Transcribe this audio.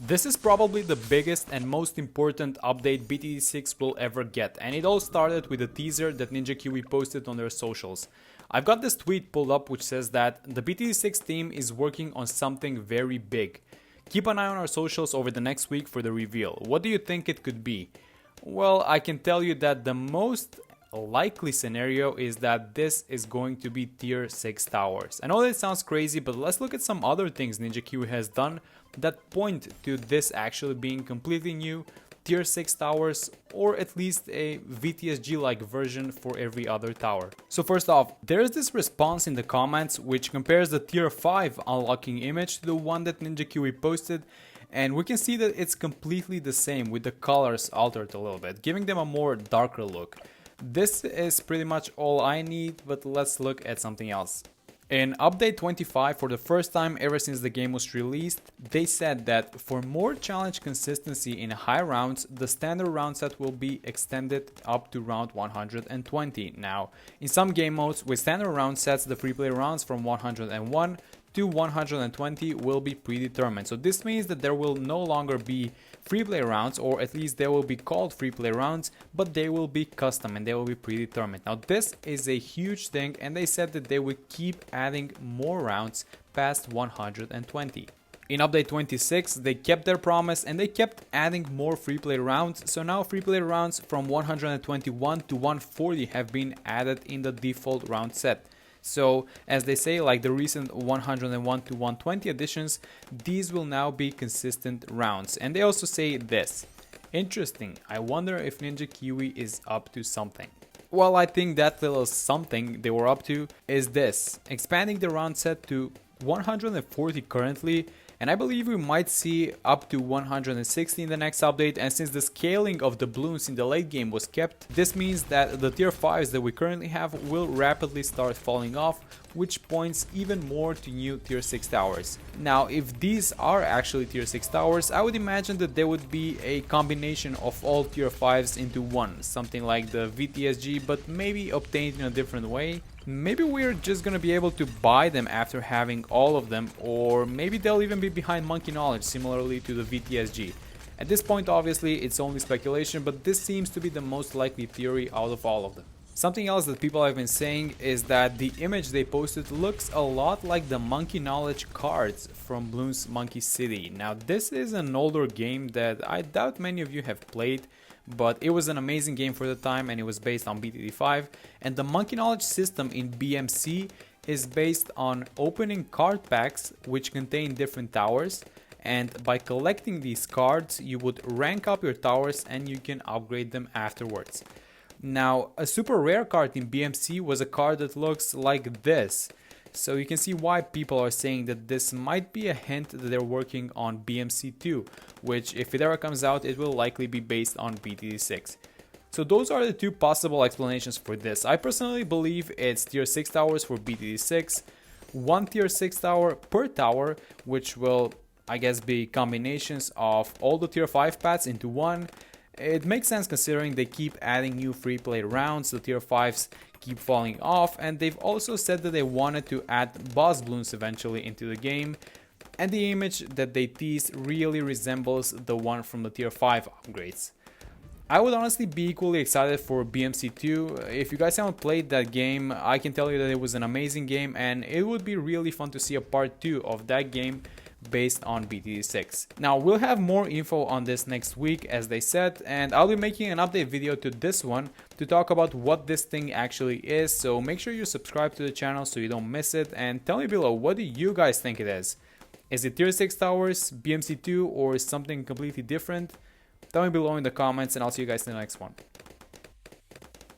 This is probably the biggest and most important update BTD6 will ever get, and it all started with a teaser that Ninja Kiwi posted on their socials. I've got this tweet pulled up which says that the BTD6 team is working on something very big. Keep an eye on our socials over the next week for the reveal. What do you think it could be? Well, I can tell you that the most likely scenario is that this is going to be tier 6 towers. I know that sounds crazy, but let's look at some other things Ninja Kiwi has done that point to this actually being completely new tier 6 towers, or at least a VTSG like version for every other tower. So first off, there's this response in the comments which compares the tier 5 unlocking image to the one that Ninja Kiwi posted, and we can see that it's completely the same with the colors altered a little bit, giving them a more darker look. This is pretty much all I need, but let's look at something else. In update 25, for the first time ever since the game was released, they said that for more challenge consistency in high rounds, the standard round set will be extended up to round 120. Now, in some game modes with standard round sets, the free play rounds from 101 to 120 will be predetermined. So this means that there will no longer be free play rounds, or at least they will be called free play rounds, but they will be custom and they will be predetermined. Now this is a huge thing, and they said that they would keep adding more rounds past 120. In update 26, they kept their promise and they kept adding more free play rounds. So now free play rounds from 121 to 140 have been added in the default round set. So as they say, like the recent 101 to 120 editions, these will now be consistent rounds. And they also say this: interesting, I wonder if Ninja Kiwi is up to something. Well, I think that little something they were up to is this: expanding the round set to 140 currently, and I believe we might see up to 160 in the next update. And since the scaling of the balloons in the late game was kept, this means that the tier 5s that we currently have will rapidly start falling off, which points even more to new tier 6 towers. Now, if these are actually tier 6 towers, I would imagine that there would be a combination of all tier 5s into one, something like the VTSG, but maybe obtained in a different way. Maybe we're just gonna be able to buy them after having all of them, or maybe they'll even be behind Monkey Knowledge, similarly to the VTSG. At this point, obviously, it's only speculation, but this seems to be the most likely theory out of all of them. Something else that people have been saying is that the image they posted looks a lot like the Monkey Knowledge cards from Bloons Monkey City. Now, this is an older game that I doubt many of you have played, but it was an amazing game for the time, and it was based on BTD5. And the Monkey Knowledge system in BMC is based on opening card packs which contain different towers, and by collecting these cards you would rank up your towers and you can upgrade them afterwards. Now, a super rare card in BMC was a card that looks like this. So you can see why people are saying that this might be a hint that they're working on BMC2, which if it ever comes out, it will likely be based on BTD6. So those are the two possible explanations for this. I personally believe it's tier 6 towers for BTD6, one tier 6 tower per tower, which will, I guess, be combinations of all the tier 5 paths into one. It makes sense considering they keep adding new free play rounds, the tier 5s keep falling off, and they've also said that they wanted to add boss balloons eventually into the game, and the image that they teased really resembles the one from the tier 5 upgrades. I would honestly be equally excited for BMC2. If you guys haven't played that game, I can tell you that it was an amazing game, and it would be really fun to see a part 2 of that game based on BTD6. Now, we'll have more info on this next week, as they said, and I'll be making an update video to this one to talk about what this thing actually is. So make sure you subscribe to the channel so you don't miss it, and tell me below, what do you guys think it is? Is it tier 6 towers, BMC2, or something completely different? Tell me below in the comments, and I'll see you guys in the next one.